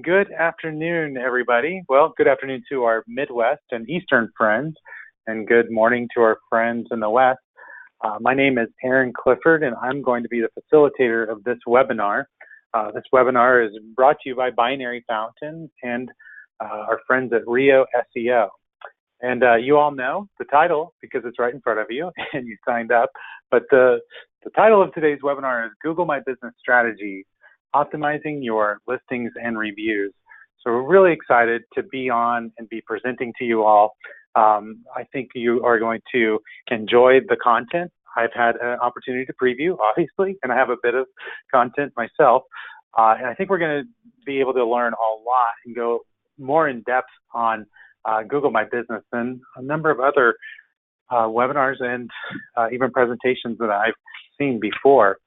Good afternoon, everybody. Well, good afternoon to our Midwest and Eastern friends, and good morning to our friends in the West. My name is Aaron Clifford, and I'm going to be the facilitator of this webinar. This webinar is brought to you by Binary Fountain and our friends at Rio SEO. And you all know the title because it's right in front of you and you signed up. But the title of today's webinar is Google My Business Strategy, Optimizing Your Listings and Reviews. So we're really excited to be on and be presenting to you all. I think you are going to enjoy the content. I've had an opportunity to preview, obviously, and I have a bit of content myself. And I think we're going to be able to learn a lot and go more in depth on Google My Business than a number of other webinars and even presentations that I've seen before.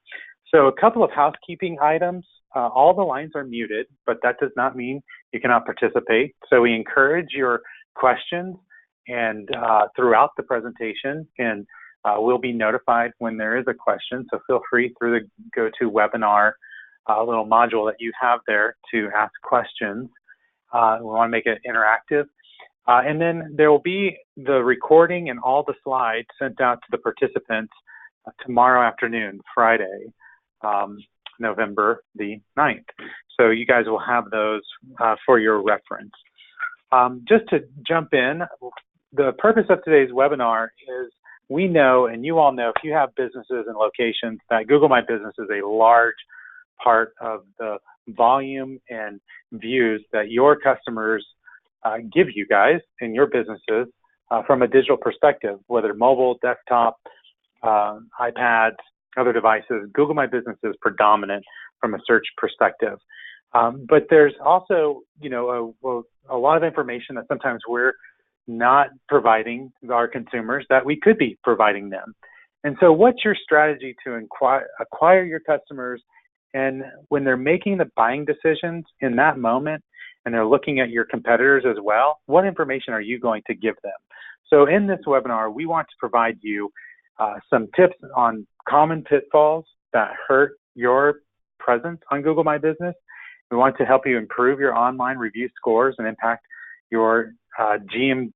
So a couple of housekeeping items. All the lines are muted, but that does not mean you cannot participate. So we encourage your questions and throughout the presentation, and we'll be notified when there is a question. So feel free through the GoToWebinar little module that you have there to ask questions. We want to make it interactive. And then there will be the recording and all the slides sent out to the participants tomorrow afternoon, Friday, November the 9th. So you guys will have those for your reference. Just to jump in, the purpose of today's webinar is we know, and you all know, if you have businesses and locations, that Google My Business is a large part of the volume and views that your customers give you guys in your businesses from a digital perspective, whether mobile, desktop, iPads, other devices. Google My Business is predominant from a search perspective. But there's also, a lot of information that sometimes we're not providing our consumers that we could be providing them. And so what's your strategy to acquire your customers? And when they're making the buying decisions in that moment, and they're looking at your competitors as well, what information are you going to give them? So in this webinar, we want to provide you some tips on common pitfalls that hurt your presence on Google My Business. We want to help you improve your online review scores and impact your GMB,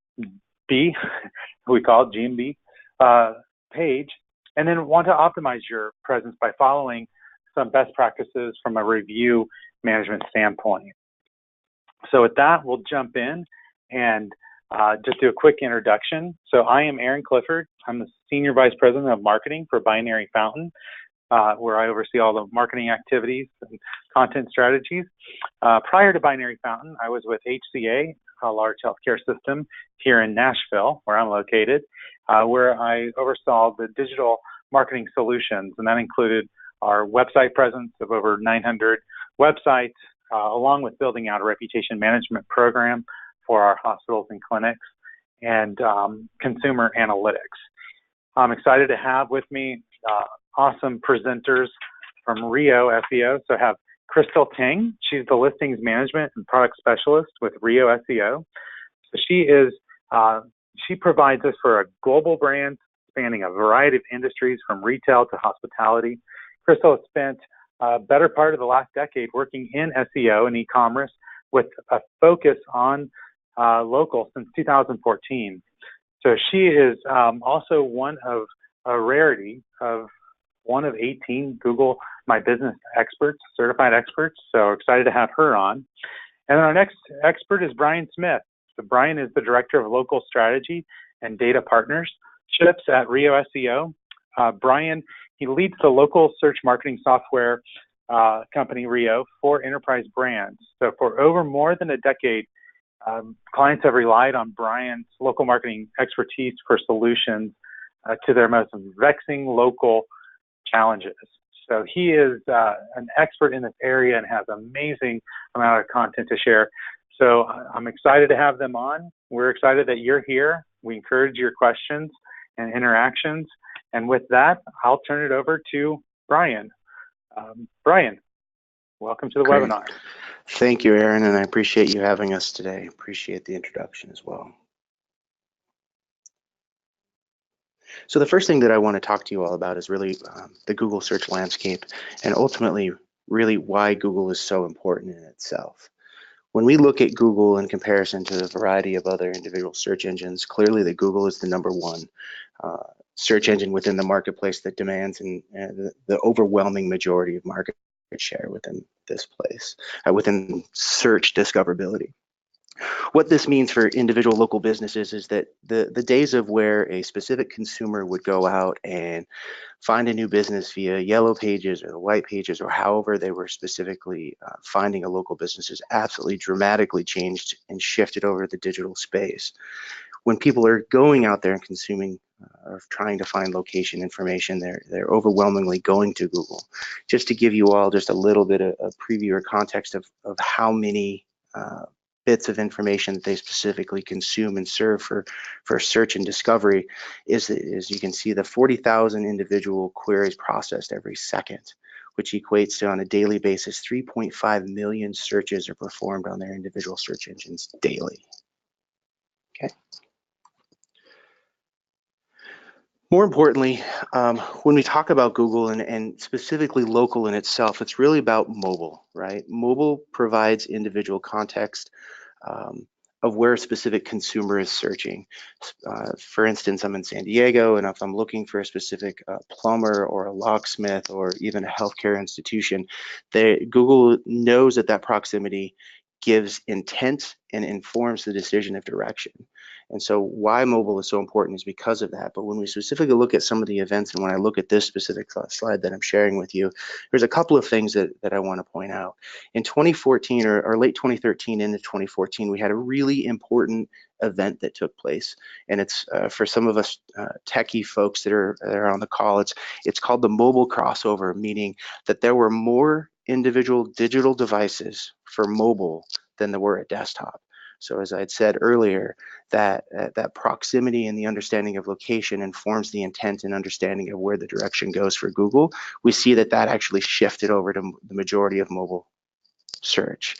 we call it GMB, page, and then want to optimize your presence by following some best practices from a review management standpoint. So with that, we'll jump in and just do a quick introduction. So I am Aaron Clifford. I'm the Senior Vice President of Marketing for Binary Fountain, where I oversee all the marketing activities and content strategies. Prior to Binary Fountain, I was with HCA, a large healthcare system here in Nashville, where I'm located, where I oversaw the digital marketing solutions, and that included our website presence of over 900 websites, along with building out a reputation management program for our hospitals and clinics, and consumer analytics. I'm excited to have with me awesome presenters from Rio SEO. So I have Crystal Ting. She's the Listings Management and Product Specialist with Rio SEO. So she provides us for a global brand spanning a variety of industries from retail to hospitality. Crystal has spent a better part of the last decade working in SEO and e-commerce with a focus on local since 2014. So she is also one of a rarity of one of 18 Google My Business experts, certified experts. So excited to have her on. And our next expert is Brian Smith. So Brian is the Director of Local Strategy and Data Partnerships at Rio SEO. Brian, he leads the local search marketing software company Rio for enterprise brands. So for over more than a decade, clients have relied on Brian's local marketing expertise for solutions to their most vexing local challenges. So he is an expert in this area and has an amazing amount of content to share. So I'm excited to have them on. We're excited that you're here. We encourage your questions and interactions. And with that, I'll turn it over to Brian. Brian, welcome to the webinar. Thank you, Aaron, and I appreciate you having us today. Appreciate the introduction as well. So the first thing that I want to talk to you all about is really the Google search landscape, and ultimately really why Google is so important in itself. When we look at Google in comparison to a variety of other individual search engines, clearly that Google is the #1 search engine within the marketplace that demands the overwhelming majority of market share within this place, within search discoverability. What this means for individual local businesses is that the days of where a specific consumer would go out and find a new business via Yellow Pages or the White Pages or however they were specifically finding a local business is absolutely dramatically changed and shifted over to the digital space. When people are going out there and consuming or trying to find location information, they're overwhelmingly going to Google. Just to give you all just a little bit of preview or context of how many bits of information that they specifically consume and serve for search and discovery is you can see the 40,000 individual queries processed every second, which equates to on a daily basis 3.5 million searches are performed on their individual search engines daily. Okay. More importantly, when we talk about Google and specifically local in itself, it's really about mobile, right? Mobile provides individual context of where a specific consumer is searching. For instance, I'm in San Diego, and if I'm looking for a specific plumber or a locksmith or even a healthcare institution, Google knows that proximity gives intent and informs the decision of direction. And so why mobile is so important is because of that. But when we specifically look at some of the events, and when I look at this specific slide that I'm sharing with you, there's a couple of things that I want to point out. In 2014 or late 2013 into 2014, we had a really important event that took place. And it's for some of us techie folks that are on the call, it's called the mobile crossover, meaning that there were more individual digital devices for mobile than there were at desktop. So as I had said earlier, that proximity and the understanding of location informs the intent and understanding of where the direction goes for Google. We see that actually shifted over to the majority of mobile search.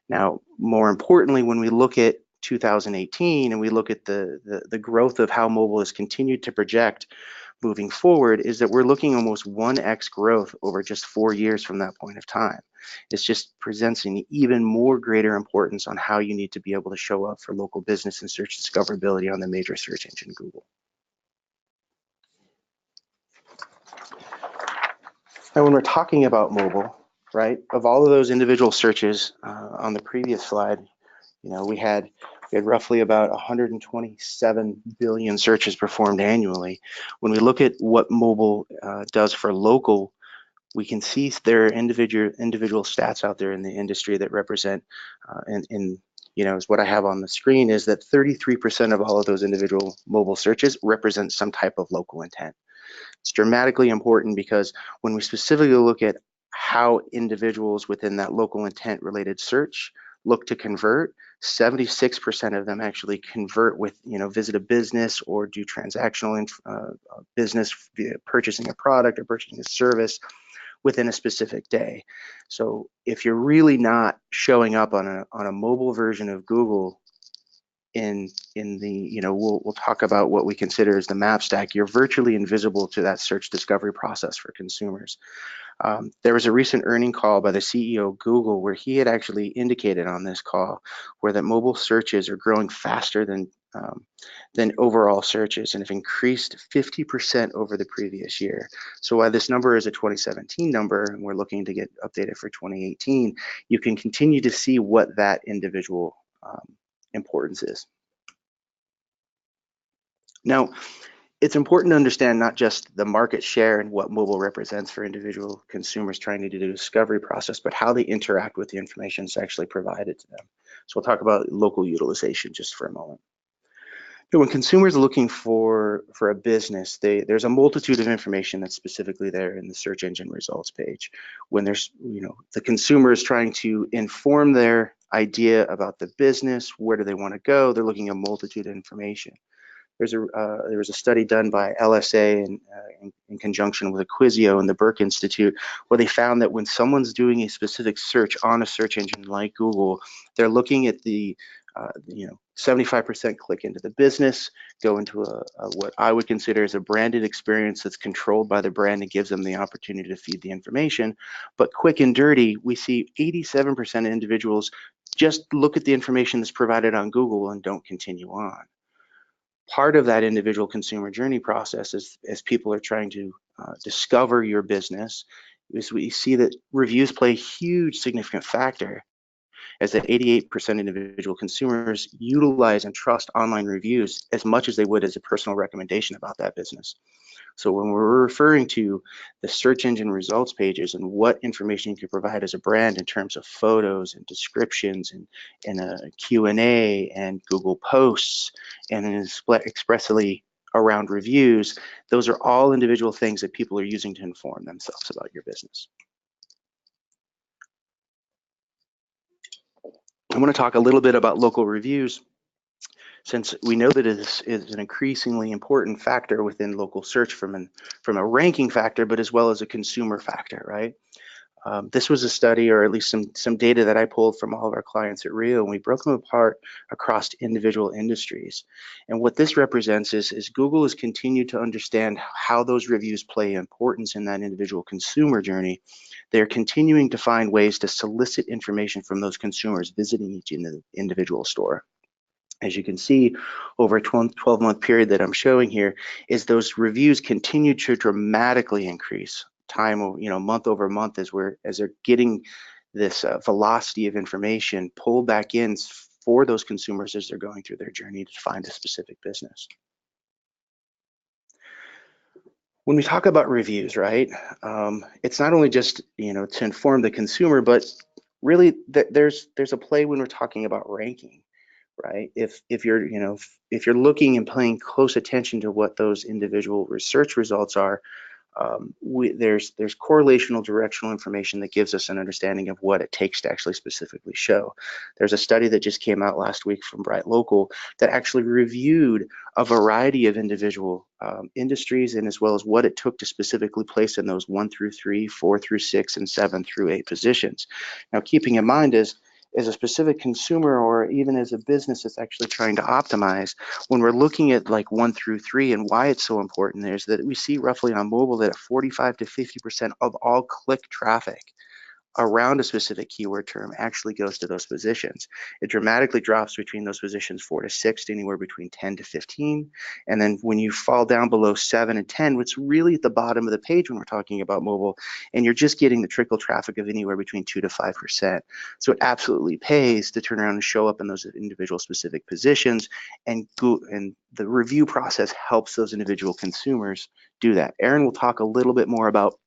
Now, more importantly, when we look at 2018 and we look at the growth of how mobile has continued to project moving forward, is that we're looking almost 1x growth over just 4 years from that point of time. This just presents an even more greater importance on how you need to be able to show up for local business and search discoverability on the major search engine Google. Now, when we're talking about mobile, right, of all of those individual searches on the previous slide, you know, we had roughly about 127 billion searches performed annually. When we look at what mobile does for local, we can see there are individual stats out there in the industry that represent, you know, what I have on the screen is that 33% of all of those individual mobile searches represent some type of local intent. It's dramatically important because when we specifically look at how individuals within that local intent related search look to convert, 76% of them actually convert with, you know, visit a business or do transactional business via purchasing a product or purchasing a service within a specific day. So if you're really not showing up on a mobile version of Google in the, you know, we'll talk about what we consider as the map stack, you're virtually invisible to that search discovery process for consumers. There was a recent earnings call by the CEO of Google where he had actually indicated on this call where that mobile searches are growing faster than overall searches and have increased 50% over the previous year. So while this number is a 2017 number and we're looking to get updated for 2018, you can continue to see what that individual importance is. Now, it's important to understand not just the market share and what mobile represents for individual consumers trying to do the discovery process, but how they interact with the information that's actually provided to them. So we'll talk about local utilization just for a moment. So when consumers are looking for a business, there's a multitude of information that's specifically there in the search engine results page. When there's, you know, the consumer is trying to inform their idea about the business, where do they want to go, they're looking at a multitude of information. There was a study done by LSA in conjunction with Acquisio and the Burke Institute, where they found that when someone's doing a specific search on a search engine like Google, they're looking at the 75% click into the business, go into what I would consider as a branded experience that's controlled by the brand and gives them the opportunity to feed the information. But quick and dirty, we see 87% of individuals just look at the information that's provided on Google and don't continue on. Part of that individual consumer journey process as people are trying to discover your business is we see that reviews play a huge significant factor, as that 88% individual consumers utilize and trust online reviews as much as they would as a personal recommendation about that business. So when we're referring to the search engine results pages and what information you can provide as a brand in terms of photos and descriptions and a Q&A and Google posts and expressly around reviews, those are all individual things that people are using to inform themselves about your business. I want to talk a little bit about local reviews, since we know that it is an increasingly important factor within local search from a ranking factor, but as well as a consumer factor, right? This was a study, or at least some data that I pulled from all of our clients at Rio, and we broke them apart across individual industries. And what this represents is Google has continued to understand how those reviews play importance in that individual consumer journey. They're continuing to find ways to solicit information from those consumers visiting each individual store. As you can see, over a 12-month period that I'm showing here, is those reviews continue to dramatically increase month over month as they're getting this velocity of information pulled back in for those consumers as they're going through their journey to find a specific business. When we talk about reviews, right, it's not only just to inform the consumer, but really there's a play when we're talking about ranking. Right? If you're looking and paying close attention to what those individual research results are, there's correlational directional information that gives us an understanding of what it takes to actually specifically show. There's a study that just came out last week from Bright Local that actually reviewed a variety of individual industries, and as well as what it took to specifically place in those 1 through 3, 4 through 6, and 7 through 8 positions. Now, keeping in mind as a specific consumer, or even as a business that's actually trying to optimize, when we're looking at like 1 through 3 and why it's so important, is that we see roughly on mobile that 45 to 50% of all click traffic around a specific keyword term actually goes to those positions. It dramatically drops between those positions 4 to 6 to anywhere between 10 to 15. And then when you fall down below 7 and 10, what's really at the bottom of the page when we're talking about mobile, and you're just getting the trickle traffic of anywhere between 2 to 5%. So it absolutely pays to turn around and show up in those individual specific positions, and the review process helps those individual consumers do that. Aaron will talk a little bit more about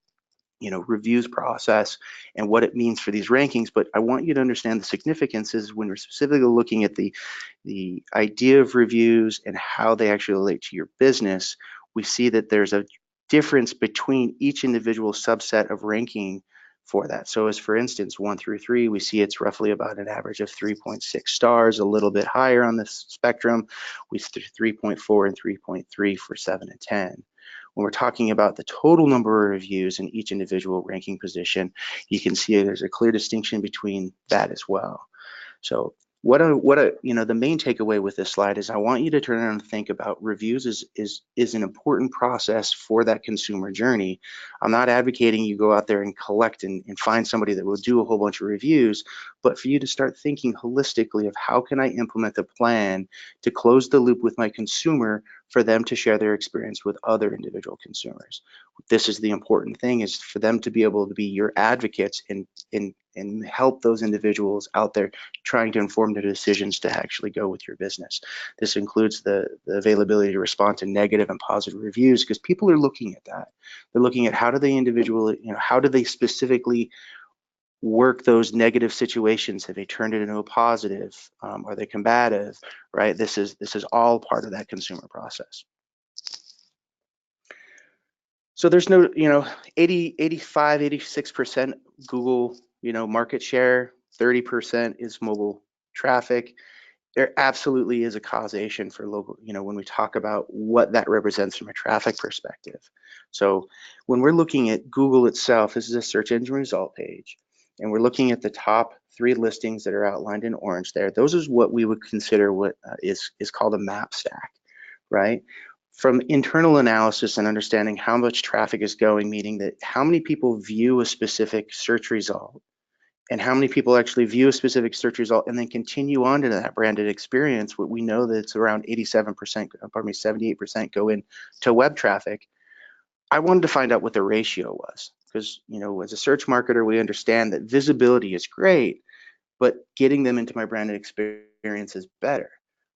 reviews process and what it means for these rankings, but I want you to understand the significance is when we're specifically looking at the idea of reviews and how they actually relate to your business. We see that there's a difference between each individual subset of ranking for that. So as for instance, 1 through 3, we see it's roughly about an average of 3.6 stars, a little bit higher on this spectrum, with 3.4 and 3.3 for 7 and 10. When we're talking about the total number of reviews in each individual ranking position, you can see there's a clear distinction between that as well. So the main takeaway with this slide is I want you to turn around and think about reviews is an important process for that consumer journey. I'm not advocating you go out there and collect and find somebody that will do a whole bunch of reviews, but for you to start thinking holistically of how can I implement a plan to close the loop with my consumer for them to share their experience with other individual consumers. This is the important thing, is for them to be able to be your advocates and help those individuals out there trying to inform their decisions to actually go with your business. This includes the availability to respond to negative and positive reviews, because people are looking at that. They're looking at how do they specifically work those negative situations. Have they turned it into a positive? Are they combative? Right? This is all part of that consumer process. So there's no 85, 86% Google market share, 30% is mobile traffic. There absolutely is a causation for local, when we talk about what that represents from a traffic perspective. So when we're looking at Google itself, this is a search engine result page, and we're looking at the top 3 listings that are outlined in orange there. Those is what we would consider what is called a map stack, right? From internal analysis and understanding how much traffic is going, meaning that how many people view a specific search result and how many people actually view a specific search result and then continue on to that branded experience. What we know that it's around 87%, pardon me, 78% go into web traffic. I wanted to find out what the ratio was, because, you know, as a search marketer, we understand that visibility is great, but getting them into my branded experience is better.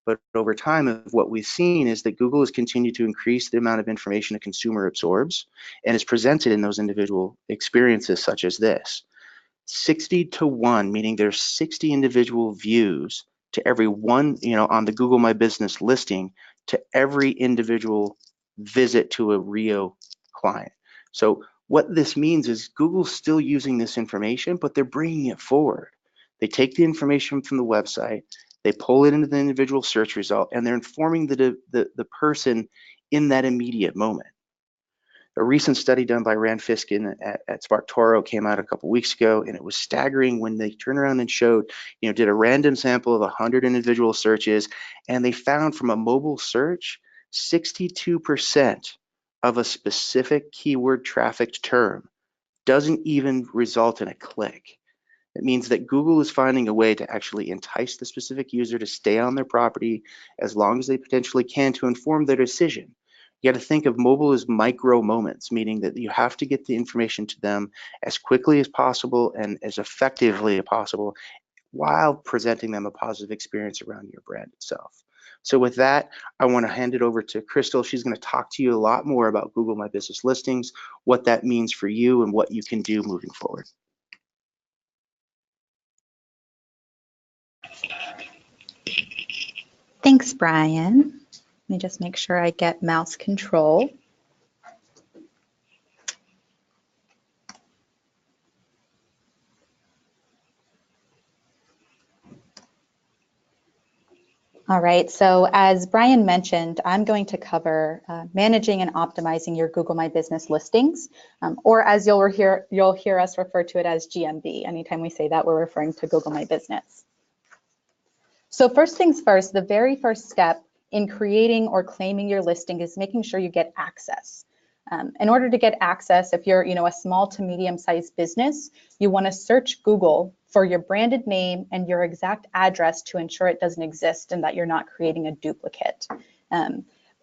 But over time, what we've seen is that Google has continued to increase the amount of information a consumer absorbs and is presented in those individual experiences such as this. 60 to 1, meaning there's 60 individual views to every one, you know, on the Google My Business listing to every individual visit to a Rio client. So what this means is Google's still using this information, but they're bringing it forward. They take the information from the website, they pull it into the individual search result, and they're informing the person in that immediate moment. A recent study done by Rand Fiskin at SparkToro came out a couple weeks ago, and it was staggering when they turned around and showed, you know, did a random sample of 100 individual searches, and they found from a mobile search, 62% of a specific keyword trafficked term doesn't even result in a click. It means that Google is finding a way to actually entice the specific user to stay on their property as long as they potentially can to inform their decision. You got to think of mobile as micro moments, meaning that you have to get the information to them as quickly as possible and as effectively as possible while presenting them a positive experience around your brand itself. So with that, I want to hand it over to Crystal. She's going to talk to you a lot more about Google My Business Listings, what that means for you, and what you can do moving forward. Thanks, Brian. Let me just make sure I get mouse control. All right, so as Brian mentioned, I'm going to cover managing and optimizing your Google My Business listings, or as you'll hear us refer to it as GMB. Anytime we say that, we're referring to Google My Business. So first things first, the very first step in creating or claiming your listing is making sure you get access. In order to get access, if you're a small to medium-sized business, you want to search Google for your branded name and your exact address to ensure it doesn't exist and that you're not creating a duplicate.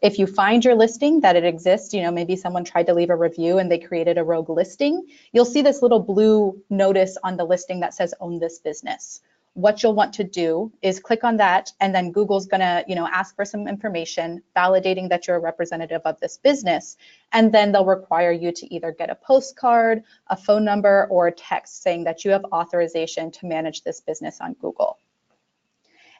If you find your listing, that it exists, maybe someone tried to leave a review and they created a rogue listing, you'll see this little blue notice on the listing that says own this business. What you'll want to do is click on that, and then Google's gonna, ask for some information validating that you're a representative of this business, and then they'll require you to either get a postcard, a phone number, or a text saying that you have authorization to manage this business on Google.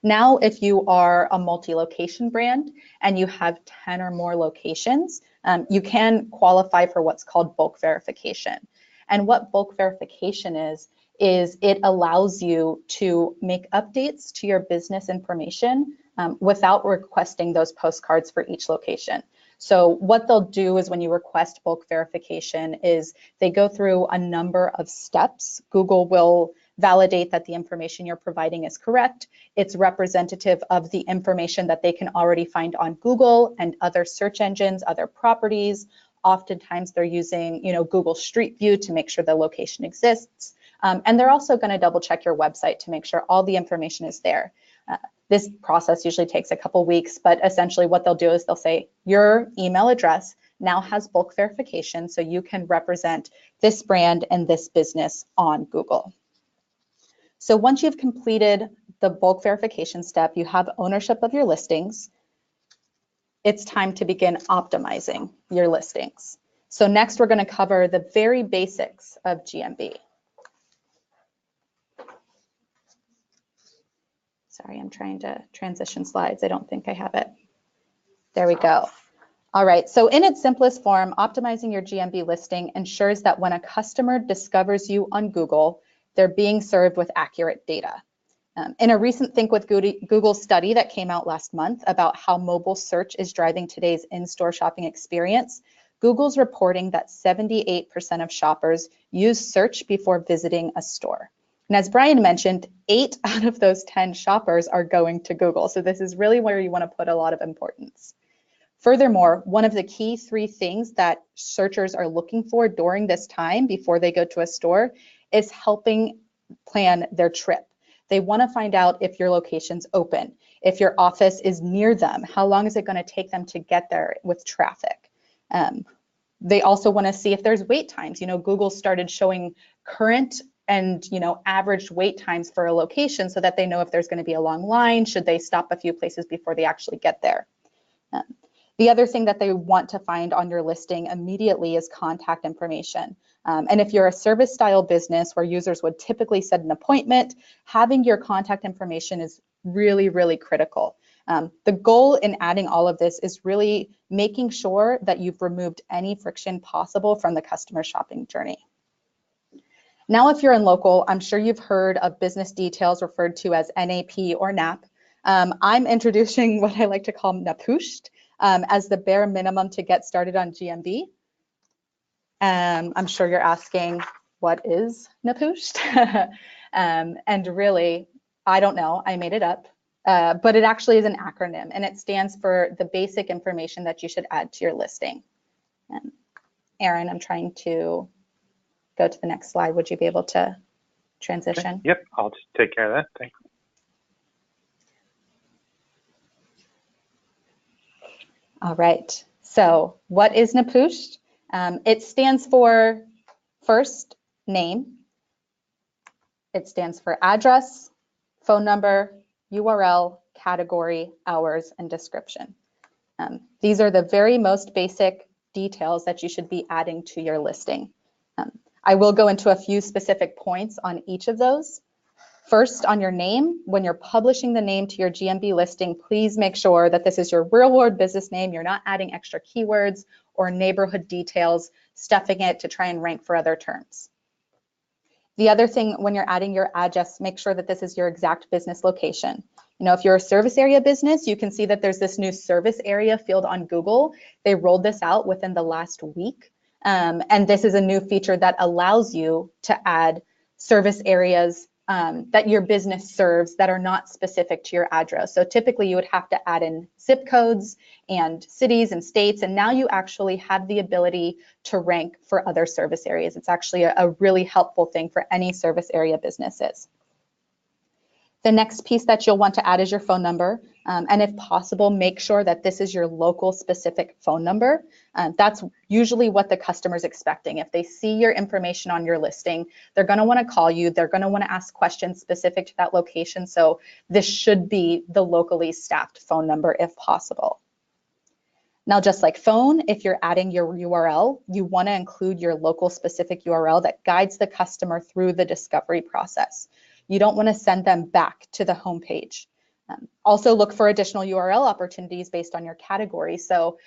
Now, if you are a multi-location brand and you have 10 or more locations, you can qualify for what's called bulk verification. And what bulk verification is it allows you to make updates to your business information without requesting those postcards for each location. So what they'll do is when you request bulk verification is they go through a number of steps. Google will validate that the information you're providing is correct. It's representative of the information that they can already find on Google and other search engines, other properties. Oftentimes they're using, Google Street View to make sure the location exists. And they're also going to double check your website to make sure all the information is there. This process usually takes a couple weeks, but essentially what they'll do is they'll say your email address now has bulk verification, so you can represent this brand and this business on Google. So once you've completed the bulk verification step, you have ownership of your listings, it's time to begin optimizing your listings. So next we're going to cover the very basics of GMB. Sorry, I'm trying to transition slides. I don't think I have it. There we go. All right, so in its simplest form, optimizing your GMB listing ensures that when a customer discovers you on Google, they're being served with accurate data. In a recent Think with Google study that came out last month about how mobile search is driving today's in-store shopping experience, Google's reporting that 78% of shoppers use search before visiting a store. And as Brian mentioned, 8 out of those 10 shoppers are going to Google. So this is really where you want to put a lot of importance. Furthermore, one of the key 3 things that searchers are looking for during this time before they go to a store is helping plan their trip. They want to find out if your location's open, if your office is near them, how long is it going to take them to get there with traffic. They also want to see if there's wait times. Google started showing current and averaged wait times for a location so that they know if there's going to be a long line, should they stop a few places before they actually get there. The other thing that they want to find on your listing immediately is contact information. And if you're a service style business where users would typically set an appointment, having your contact information is really, really critical. The goal in adding all of this is really making sure that you've removed any friction possible from the customer shopping journey. Now, if you're in local, I'm sure you've heard of business details referred to as NAP or NAP. I'm introducing what I like to call NAPUST as the bare minimum to get started on GMB. I'm sure you're asking, what is NAPUST? And really, I don't know, I made it up. But it actually is an acronym, and it stands for the basic information that you should add to your listing. Aaron, I'm trying to go to the next slide. Would you be able to transition? Okay. Yep, I'll just take care of that. Thanks. All right, so what is NAPUST? It stands for first name. It stands for address, phone number, URL, category, hours, and description. These are the very most basic details that you should be adding to your listing. I will go into a few specific points on each of those. First, on your name, when you're publishing the name to your GMB listing, please make sure that this is your real-world business name. You're not adding extra keywords or neighborhood details, stuffing it to try and rank for other terms. The other thing, when you're adding your address, make sure that this is your exact business location. If you're a service area business, you can see that there's this new service area field on Google. They rolled this out within the last week. And this is a new feature that allows you to add service areas that your business serves that are not specific to your address. So typically you would have to add in zip codes and cities and states, and now you actually have the ability to rank for other service areas. It's actually a really helpful thing for any service area businesses. The next piece that you'll want to add is your phone number. And if possible, make sure that this is your local specific phone number. That's usually what the customer's expecting. If they see your information on your listing, they're going to want to call you. They're going to want to ask questions specific to that location. So this should be the locally staffed phone number if possible. Now, just like phone, if you're adding your URL, you want to include your local specific URL that guides the customer through the discovery process. You don't want to send them back to the home page. Also look for additional URL opportunities based on your category. So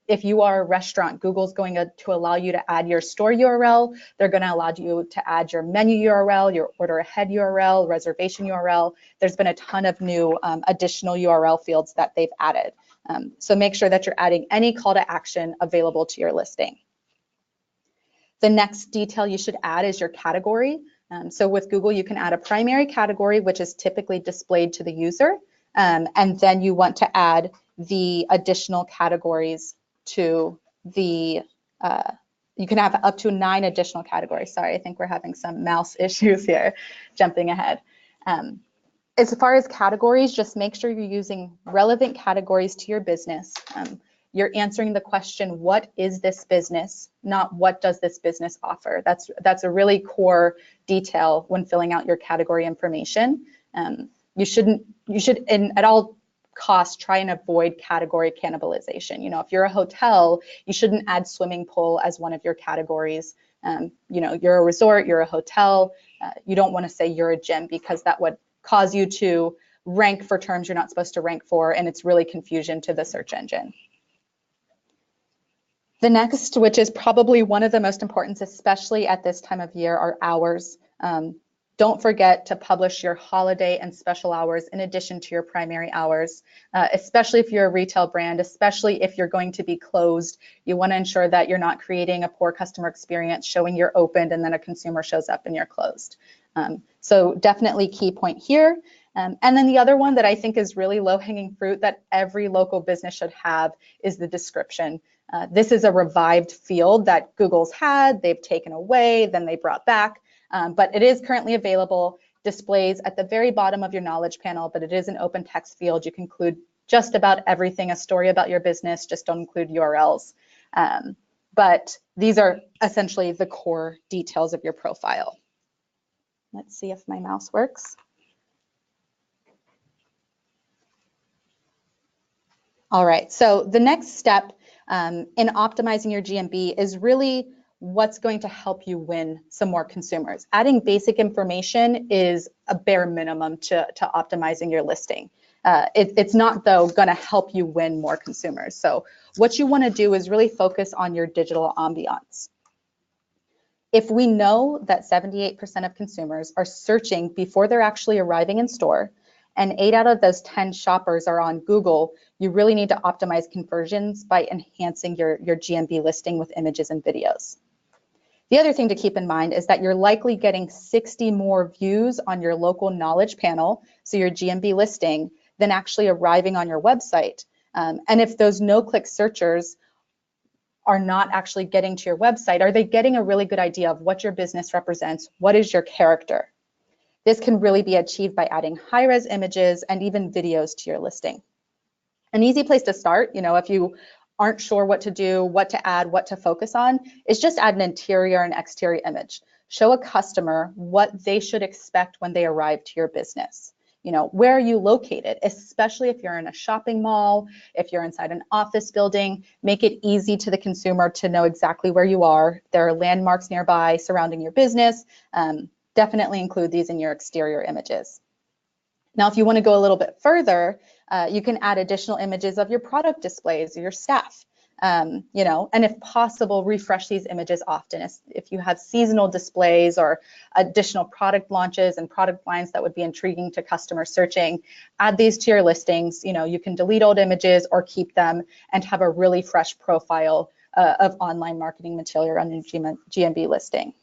if you are a restaurant, Google's going to allow you to add your store URL. They're going to allow you to add your menu URL, your order ahead URL, reservation URL. There's been a ton of new additional URL fields that they've added. So make sure that you're adding any call to action available to your listing. The next detail you should add is your category. So with Google, you can add a primary category, which is typically displayed to the user, and then you want to add the additional categories to the, you can have up to 9 additional categories. Sorry, I think we're having some mouse issues here, jumping ahead. As far as categories, just make sure you're using relevant categories to your business. You're answering the question, what is this business, not what does this business offer? That's a really core detail when filling out your category information. You should at all costs try and avoid category cannibalization. If you're a hotel, you shouldn't add swimming pool as one of your categories. You're a resort, you're a hotel, you don't want to say you're a gym because that would cause you to rank for terms you're not supposed to rank for, and it's really confusion to the search engine. The next, which is probably one of the most important, especially at this time of year, are hours. Don't forget to publish your holiday and special hours in addition to your primary hours, especially if you're a retail brand, especially if you're going to be closed. You want to ensure that you're not creating a poor customer experience showing you're opened and then a consumer shows up and you're closed. So definitely key point here. And then the other one that I think is really low-hanging fruit that every local business should have is the description. This is a revived field that Google's had, they've taken away, then they brought back. but it is currently available. Displays at the very bottom of your knowledge panel, but it is an open text field. You can include just about everything, a story about your business, just don't include URLs. But these are essentially the core details of your profile. Let's see if my mouse works. All right, so the next step in optimizing your GMB is really what's going to help you win some more consumers. Adding basic information is a bare minimum to optimizing your listing. It's not, though, going to help you win more consumers. So what you want to do is really focus on your digital ambiance. If we know that 78% of consumers are searching before they're actually arriving in store, and 8 out of those 10 shoppers are on Google, you really need to optimize conversions by enhancing your GMB listing with images and videos. The other thing to keep in mind is that you're likely getting 60 more views on your local knowledge panel, so your GMB listing, than actually arriving on your website. And if those no-click searchers are not actually getting to your website, are they getting a really good idea of what your business represents? What is your character? This can really be achieved by adding high-res images and even videos to your listing. An easy place to start, if you aren't sure what to do, what to add, what to focus on, is just add an interior and exterior image. Show a customer what they should expect when they arrive to your business. Where are you located, especially if you're in a shopping mall, if you're inside an office building. Make it easy to the consumer to know exactly where you are. There are landmarks nearby surrounding your business. Definitely include these in your exterior images. Now, if you want to go a little bit further, you can add additional images of your product displays or your staff. And if possible, refresh these images often. If you have seasonal displays or additional product launches and product lines that would be intriguing to customers searching, add these to your listings. You can delete old images or keep them and have a really fresh profile of online marketing material on your GMB listing.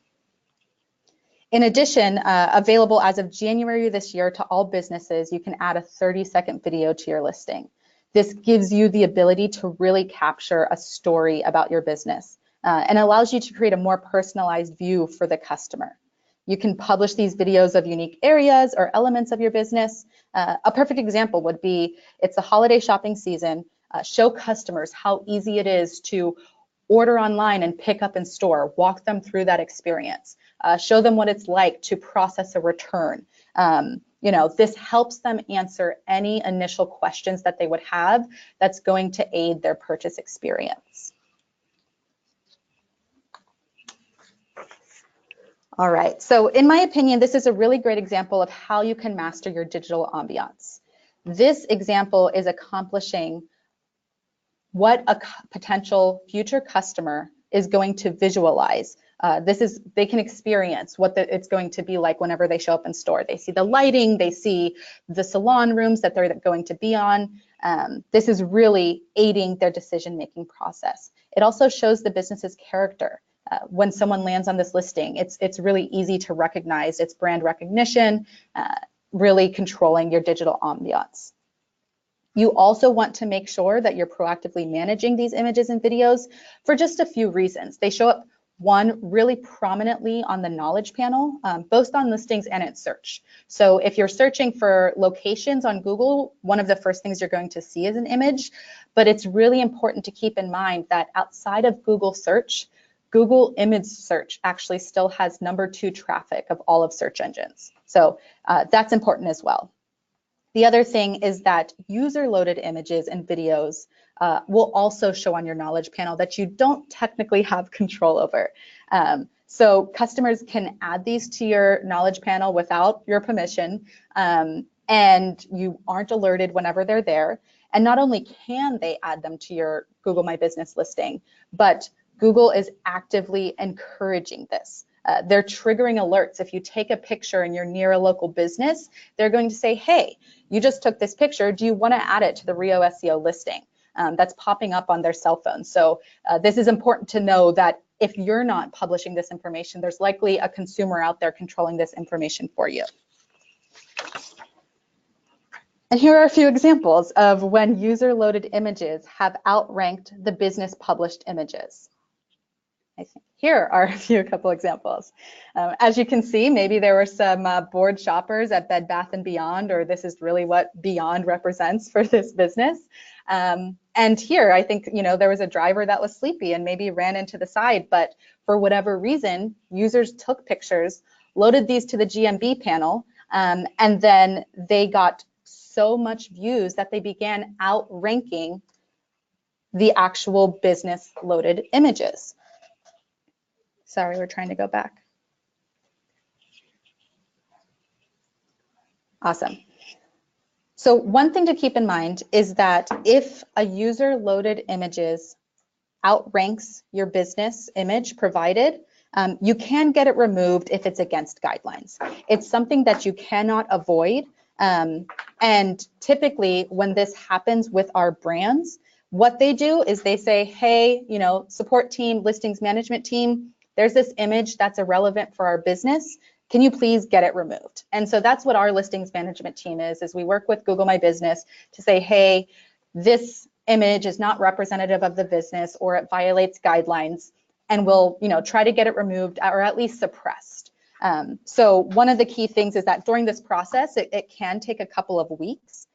In addition, available as of January this year to all businesses, you can add a 30-second video to your listing. This gives you the ability to really capture a story about your business and allows you to create a more personalized view for the customer. You can publish these videos of unique areas or elements of your business. A perfect example would be, it's the holiday shopping season. Show customers how easy it is to order online and pick up in store. Walk them through that experience. Show them what it's like to process a return. This helps them answer any initial questions that they would have that's going to aid their purchase experience. All right, so in my opinion, this is a really great example of how you can master your digital ambiance. This example is accomplishing what a potential future customer is going to visualize. They can experience what it's going to be like whenever they show up in store. They see the lighting, they see the salon rooms that they're going to be on. This is really aiding their decision-making process. It also shows the business's character. When someone lands on this listing, it's really easy to recognize. It's brand recognition, really controlling your digital ambiance. You also want to make sure that you're proactively managing these images and videos for just a few reasons. They show up, one, really prominently on the knowledge panel, both on listings and in search. So if you're searching for locations on Google, one of the first things you're going to see is an image, but it's really important to keep in mind that outside of Google search, Google image search actually still has #2 traffic of all of search engines. So that's important as well. The other thing is that user-loaded images and videos will also show on your knowledge panel that you don't technically have control over. So customers can add these to your knowledge panel without your permission, and you aren't alerted whenever they're there. And not only can they add them to your Google My Business listing, but Google is actively encouraging this. They're triggering alerts. If you take a picture and you're near a local business, they're going to say, hey, you just took this picture. Do you want to add it to the Rio SEO listing? That's popping up on their cell phone. So this is important to know that if you're not publishing this information, there's likely a consumer out there controlling this information for you. And here are a few examples of when user-loaded images have outranked the business published images. I think Here are a couple examples. As you can see, maybe there were some bored shoppers at Bed Bath & Beyond, or this is really what Beyond represents for this business. And here, I think, there was a driver that was sleepy and maybe ran into the side, but for whatever reason, users took pictures, loaded these to the GMB panel, and then they got so much views that they began outranking the actual business loaded images. Sorry, we're trying to go back. Awesome. So one thing to keep in mind is that if a user loaded images outranks your business image provided, you can get it removed if it's against guidelines. It's something that you cannot avoid. And typically when this happens with our brands, what they do is they say, hey, support team, listings management team, there's this image that's irrelevant for our business. Can you please get it removed? And so that's what our listings management team is we work with Google My Business to say, hey, this image is not representative of the business or it violates guidelines, and we'll try to get it removed or at least suppressed. So one of the key things is that during this process, it can take a couple of weeks.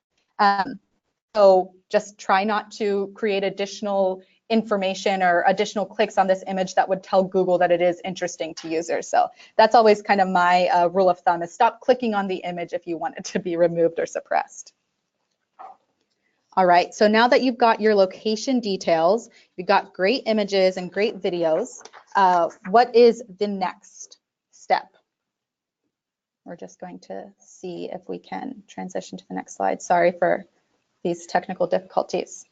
So just try not to create additional information or additional clicks on this image that would tell Google that it is interesting to users. So that's always kind of my rule of thumb, is stop clicking on the image if you want it to be removed or suppressed. All right, so now that you've got your location details, you've got great images and great videos, what is the next step? We're just going to see if we can transition to the next slide. Sorry for these technical difficulties.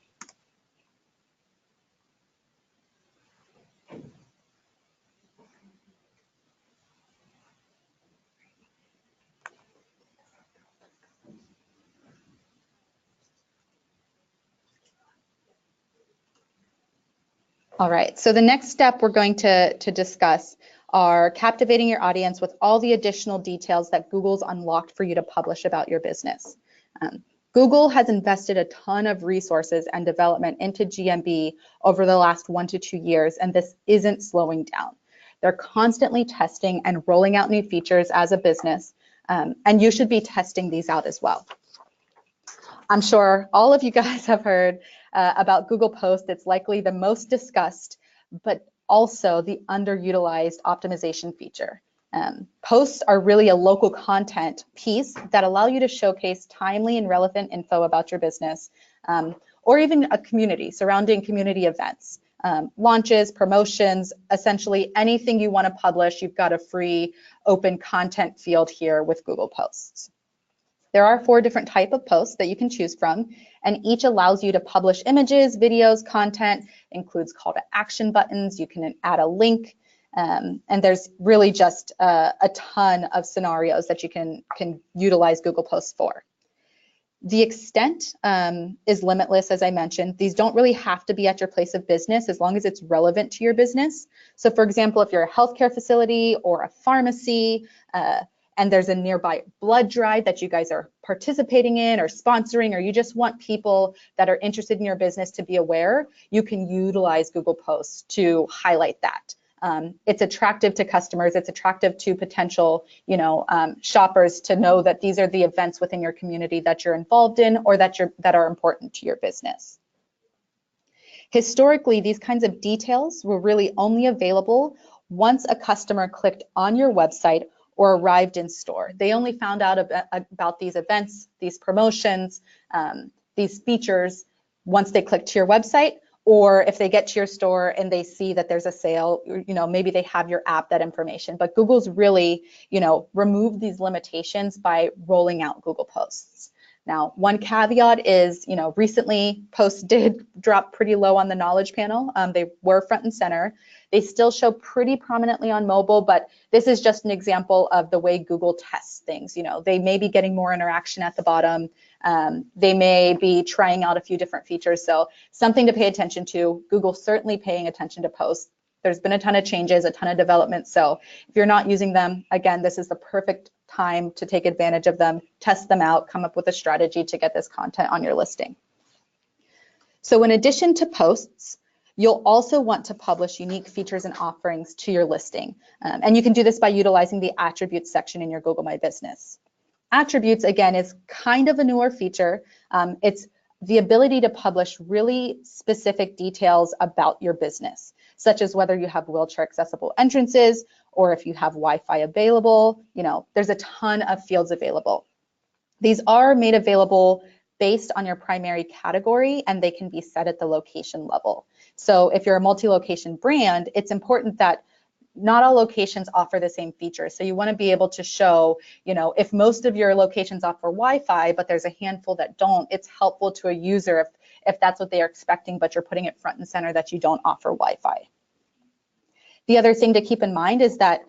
All right, so the next step we're going to discuss are captivating your audience with all the additional details that Google's unlocked for you to publish about your business. Google has invested a ton of resources and development into GMB over the last 1 to 2 years, and this isn't slowing down. They're constantly testing and rolling out new features as a business, and you should be testing these out as well. I'm sure all of you guys have heard about Google Posts. It's likely the most discussed, but also the underutilized optimization feature. Posts are really a local content piece that allow you to showcase timely and relevant info about your business, or even a community, surrounding community events, launches, promotions, essentially anything you want to publish. You've got a free open content field here with Google Posts. There are 4 different types of posts that you can choose from, and each allows you to publish images, videos, content, includes call to action buttons. You can add a link, and there's really just a ton of scenarios that you can utilize Google Posts for. The extent is limitless, as I mentioned. These don't really have to be at your place of business as long as it's relevant to your business. So for example, if you're a healthcare facility or a pharmacy, and there's a nearby blood drive that you guys are participating in or sponsoring, or you just want people that are interested in your business to be aware, you can utilize Google Posts to highlight that. It's attractive to customers. It's attractive to potential, shoppers to know that these are the events within your community that you're involved in or that are important to your business. Historically, these kinds of details were really only available once a customer clicked on your website or arrived in store. They only found out about these events, these promotions, these features once they click to your website, or if they get to your store and they see that there's a sale, maybe they have your app, that information. But Google's really, removed these limitations by rolling out Google Posts. Now, one caveat is, recently posts did drop pretty low on the knowledge panel. They were front and center. They still show pretty prominently on mobile, but this is just an example of the way Google tests things. They may be getting more interaction at the bottom. They may be trying out a few different features. So something to pay attention to. Google's certainly paying attention to posts. There's been a ton of changes, a ton of development. So if you're not using them, again, this is the perfect time to take advantage of them, test them out, come up with a strategy to get this content on your listing. So in addition to posts, You'll also want to publish unique features and offerings to your listing. And you can do this by utilizing the attributes section in your Google My Business. Attributes, again, is kind of a newer feature. It's the ability to publish really specific details about your business, such as whether you have wheelchair accessible entrances or if you have Wi-Fi available. You know, there's a ton of fields available. These are made available based on your primary category, and they can be set at the location level. So if you're a multi-location brand, it's important that not all locations offer the same features. So you want to be able to show, you know, if most of your locations offer Wi-Fi, but there's a handful that don't, it's helpful to a user if that's what they are expecting, but you're putting it front and center that you don't offer Wi-Fi. The other thing to keep in mind is that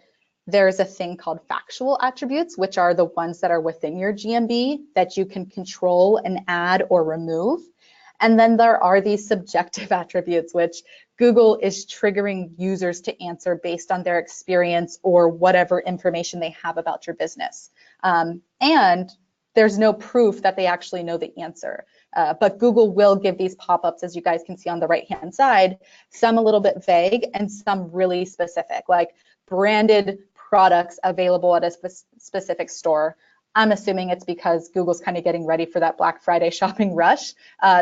there's a thing called factual attributes, which are the ones that are within your GMB that you can control and add or remove. And then there are these subjective attributes, which Google is triggering users to answer based on their experience or whatever information they have about your business. And there's no proof that they actually know the answer. But Google will give these pop-ups, as you guys can see on the right-hand side, some a little bit vague and some really specific, like branded products available at a specific store. I'm assuming it's because Google's kind of getting ready for that Black Friday shopping rush.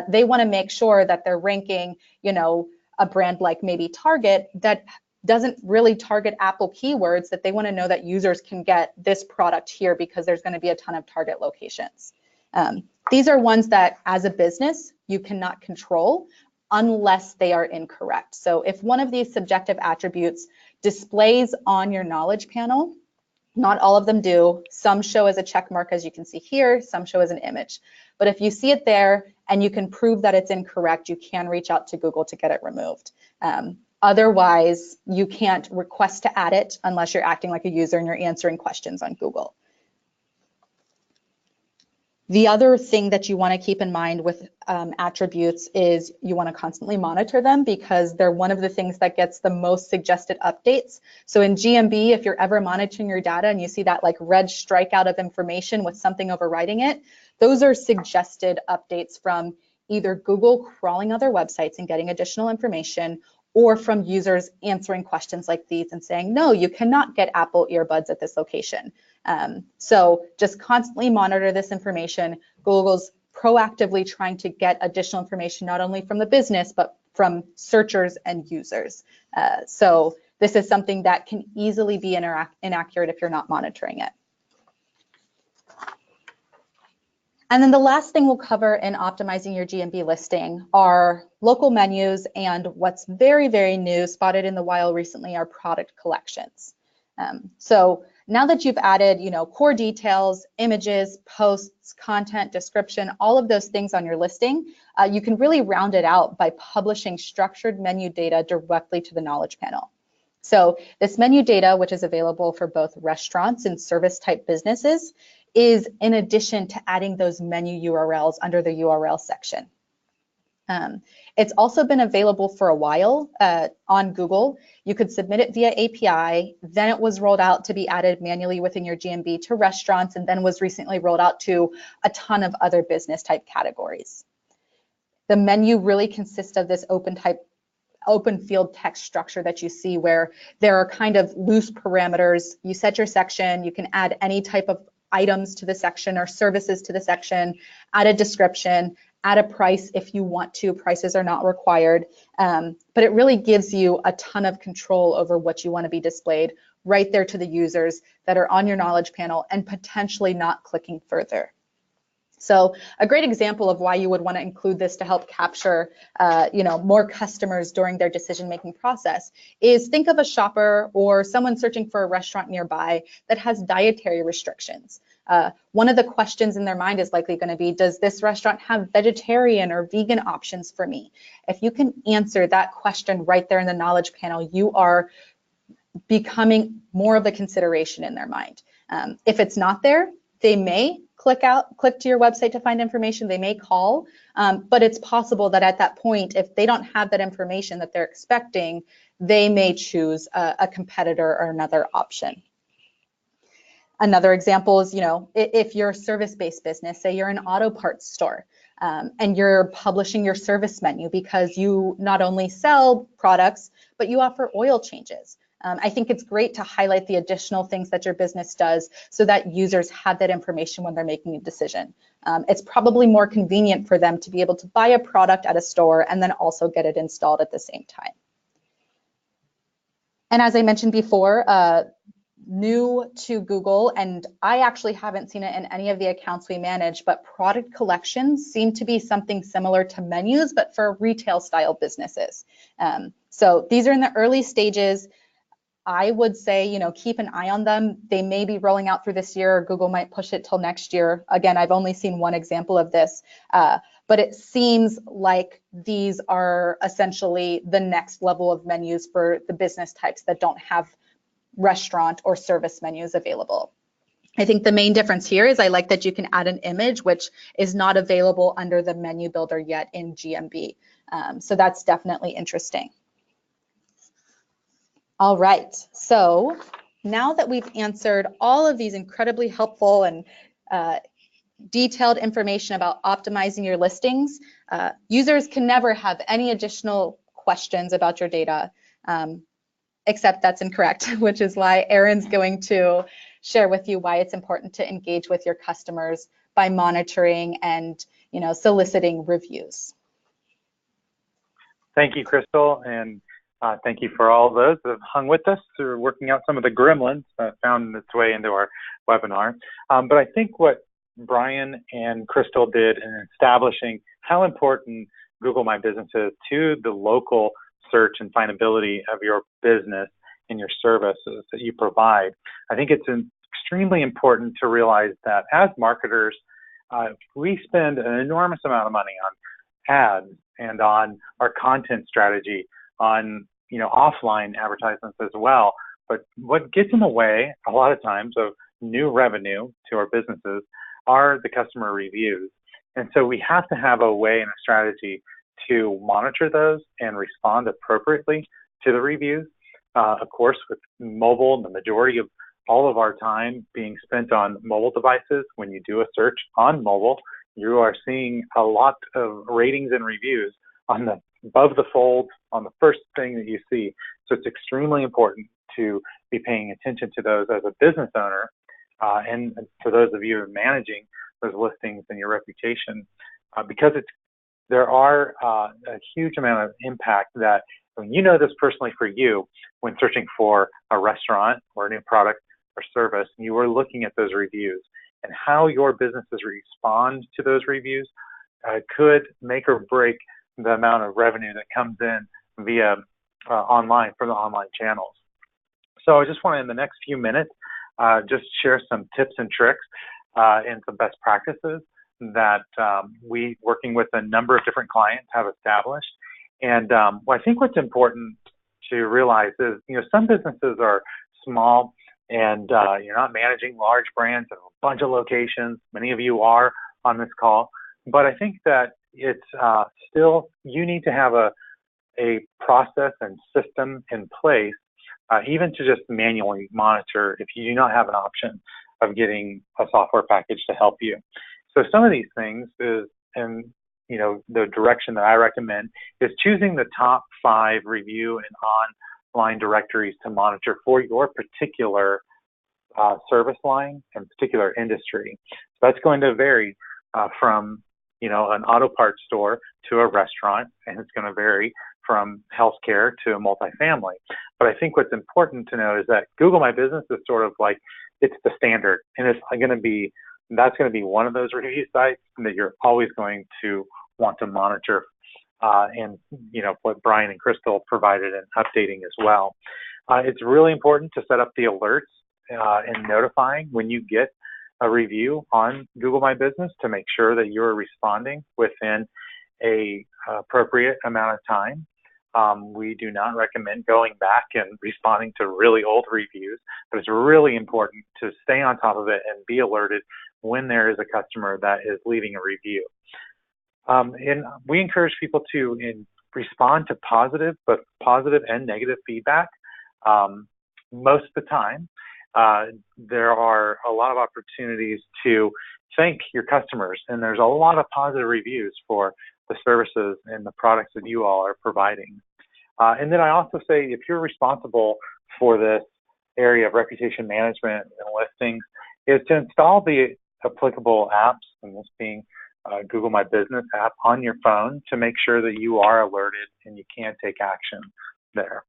They want to make sure that they're ranking, you know, a brand like maybe Target that doesn't really target Apple keywords, that they want to know that users can get this product here because there's going to be a ton of Target locations. These are ones that as a business you cannot control unless they are incorrect. So if one of these subjective attributes displays on your knowledge panel, not all of them do. Some show as a check mark, as you can see here, some show as an image. But if you see it there and you can prove that it's incorrect, you can reach out to Google to get it removed. Otherwise, you can't request to add it unless you're acting like a user and you're answering questions on Google. The other thing that you want to keep in mind with attributes is you want to constantly monitor them because they're one of the things that gets the most suggested updates. So in GMB, if you're ever monitoring your data and you see that like red strikeout of information with something overriding it, those are suggested updates from either Google crawling other websites and getting additional information, or from users answering questions like these and saying, no, you cannot get Apple earbuds at this location. So just constantly monitor this information. Google's proactively trying to get additional information, not only from the business, but from searchers and users. So this is something that can easily be inaccurate if you're not monitoring it. And then the last thing we'll cover in optimizing your GMB listing are local menus, and what's very, very new, spotted in the wild recently, are product collections. So now that you've added, you know, core details, images, posts, content, description, all of those things on your listing, you can really round it out by publishing structured menu data directly to the knowledge panel. So this menu data, which is available for both restaurants and service type businesses, is in addition to adding those menu URLs under the URL section. It's also been available for a while on Google. You could submit it via API, then it was rolled out to be added manually within your GMB to restaurants, and then was recently rolled out to a ton of other business type categories. The menu really consists of this open field text structure that you see, where there are kind of loose parameters. You set your section, you can add any type of items to the section or services to the section, add a description, add a price if you want to. Prices are not required, but it really gives you a ton of control over what you want to be displayed right there to the users that are on your knowledge panel and potentially not clicking further. So a great example of why you would want to include this to help capture you know, more customers during their decision-making process is, think of a shopper or someone searching for a restaurant nearby that has dietary restrictions. One of the questions in their mind is likely going to be, does this restaurant have vegetarian or vegan options for me? If you can answer that question right there in the knowledge panel, you are becoming more of a consideration in their mind. If it's not there, they may click to your website to find information, they may call, but it's possible that at that point, if they don't have that information that they're expecting, they may choose a competitor or another option. Another example is, if you're a service-based business, say you're an auto parts store, and you're publishing your service menu because you not only sell products, but you offer oil changes. I think it's great to highlight the additional things that your business does so that users have that information when they're making a decision. It's probably more convenient for them to be able to buy a product at a store and then also get it installed at the same time. And as I mentioned before, new to Google, and I actually haven't seen it in any of the accounts we manage, but product collections seem to be something similar to menus, but for retail style businesses. So these are in the early stages. I would say, keep an eye on them. They may be rolling out through this year, or Google might push it till next year. Again, I've only seen one example of this, but it seems like these are essentially the next level of menus for the business types that don't have restaurant or service menus available. I think the main difference here is I like that you can add an image, which is not available under the menu builder yet in GMB. So that's definitely interesting. All right, so now that we've answered all of these incredibly helpful and detailed information about optimizing your listings, users can never have any additional questions about your data, except that's incorrect, which is why Erin's going to share with you why it's important to engage with your customers by monitoring and soliciting reviews. Thank you, Crystal, and thank you for all those that have hung with us through working out some of the gremlins that found its way into our webinar. But I think what Brian and Crystal did in establishing how important Google My Business is to the local search and findability of your business and your services that you provide, I think it's extremely important to realize that as marketers, we spend an enormous amount of money on ads and on our content strategy, on offline advertisements as well. But what gets in the way a lot of times of new revenue to our businesses are the customer reviews. And so we have to have a way and a strategy to monitor those and respond appropriately to the reviews. Of course, with mobile, the majority of all of our time being spent on mobile devices, when you do a search on mobile, you are seeing a lot of ratings and reviews on the above the fold on the first thing that you see. So it's extremely important to be paying attention to those as a business owner, and for those of you who are managing those listings and your reputation, because there are a huge amount of impact that, when this personally for you, when searching for a restaurant or a new product or service, you are looking at those reviews, and how your businesses respond to those reviews could make or break the amount of revenue that comes in via online, from the online channels. So I just want to, in the next few minutes, just share some tips and tricks and some best practices that we, working with a number of different clients, have established. And I think what's important to realize is, some businesses are small and you're not managing large brands and a bunch of locations. Many of you are on this call, but I think that it's still, you need to have a process and system in place, even to just manually monitor if you do not have an option of getting a software package to help you. So some of these things is, and the direction that I recommend is choosing the top 5 review and online directories to monitor for your particular service line and particular industry. So that's going to vary from an auto parts store to a restaurant, and it's going to vary from healthcare to a multifamily. But I think what's important to know is that Google My Business is sort of like, it's the standard, and it's going to be, that's going to be one of those review sites that you're always going to want to monitor, and what Brian and Crystal provided in updating as well. It's really important to set up the alerts and notifying when you get a review on Google My Business to make sure that you're responding within a appropriate amount of time. We do not recommend going back and responding to really old reviews, but it's really important to stay on top of it and be alerted when there is a customer that is leaving a review. And we encourage people to respond to positive and negative feedback most of the time. there are a lot of opportunities to thank your customers, and there's a lot of positive reviews for the services and the products that you all are providing. And then I also say, if you're responsible for this area of reputation management and listings, is to install the applicable apps, and this being Google My Business app, on your phone to make sure that you are alerted and you can take action there.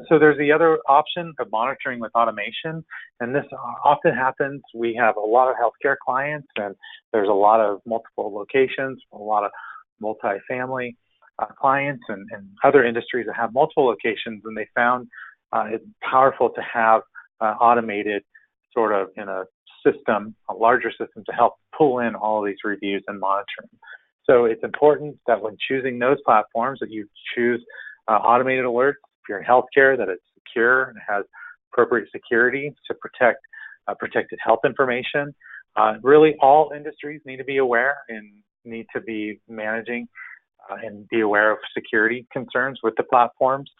So there's the other option of monitoring with automation, and this often happens. We have a lot of healthcare clients, and there's a lot of multiple locations, a lot of multifamily clients and other industries that have multiple locations, and they found it's powerful to have automated sort of in a system, a larger system, to help pull in all of these reviews and monitoring. So it's important that when choosing those platforms that you choose automated alerts. If you're in healthcare, that it's secure and has appropriate security to protect protected health information. Really, all industries need to be aware and need to be managing and be aware of security concerns with the platforms.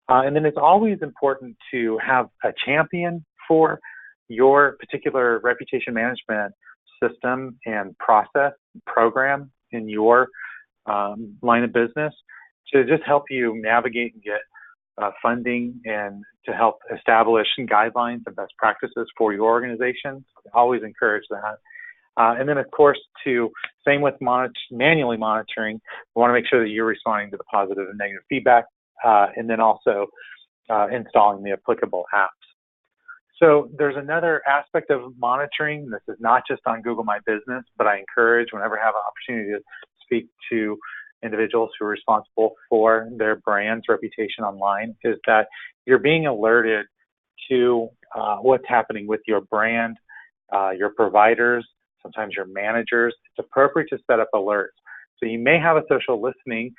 And then it's always important to have a champion for your particular reputation management system and process program in your line of business to just help you navigate and get funding and to help establish guidelines and best practices for your organization. I always encourage that. And then, of course, same with manually monitoring, we want to make sure that you're responding to the positive and negative feedback, and then also installing the applicable apps. So there's another aspect of monitoring. This is not just on Google My Business, but I encourage, whenever I have an opportunity to speak to individuals who are responsible for their brand's reputation online, is that you're being alerted to what's happening with your brand, your providers, sometimes your managers. It's appropriate to set up alerts. So you may have a social listening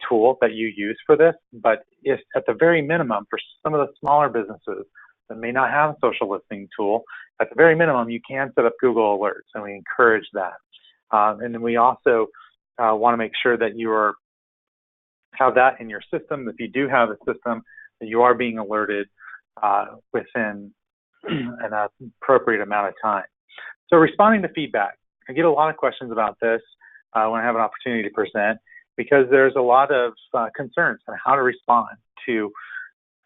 tool that you use for this, but if at the very minimum, for some of the smaller businesses that may not have a social listening tool, at the very minimum, you can set up Google Alerts, and we encourage that. And then we also want to make sure that you have that in your system. If you do have a system, that you are being alerted within an appropriate amount of time. So responding to feedback. I get a lot of questions about this when I have an opportunity to present, because there's a lot of concerns on how to respond to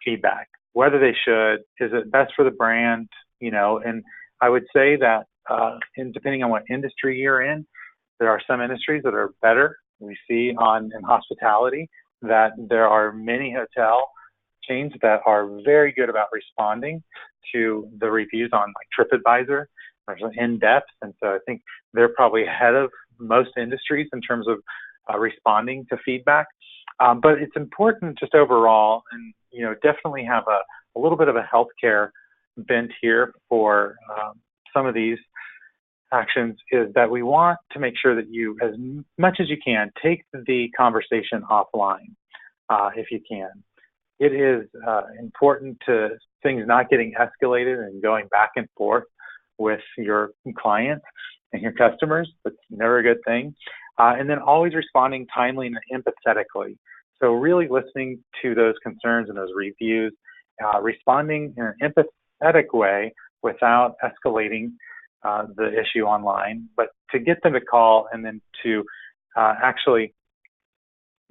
feedback, whether they should, is it best for the brand, and I would say that depending on what industry you're in, there are some industries that are better. We see in hospitality that there are many hotel chains that are very good about responding to the reviews on like TripAdvisor, or in depth, and so I think they're probably ahead of most industries in terms of responding to feedback. But it's important just overall, and definitely have a little bit of a healthcare bent here for some of these actions, is that we want to make sure that you, as much as you can, take the conversation offline if you can. It is important to things not getting escalated and going back and forth with your clients and your customers. That's never a good thing. And then always responding timely and empathetically. So really listening to those concerns and those reviews, responding in an empathetic way without escalating the issue online, but to get them to call and then to actually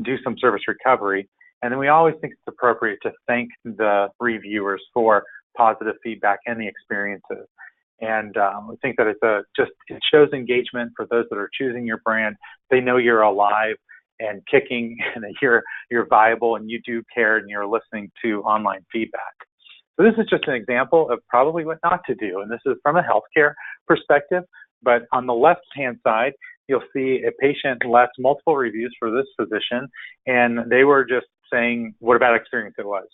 do some service recovery. And then we always think it's appropriate to thank the reviewers for positive feedback and the experiences. And we think that it shows engagement for those that are choosing your brand. They know you're alive and kicking, and that you're viable and you do care and you're listening to online feedback. So this is just an example of probably what not to do. And this is from a healthcare perspective, but on the left-hand side, you'll see a patient left multiple reviews for this physician, and they were just saying what a bad experience it was.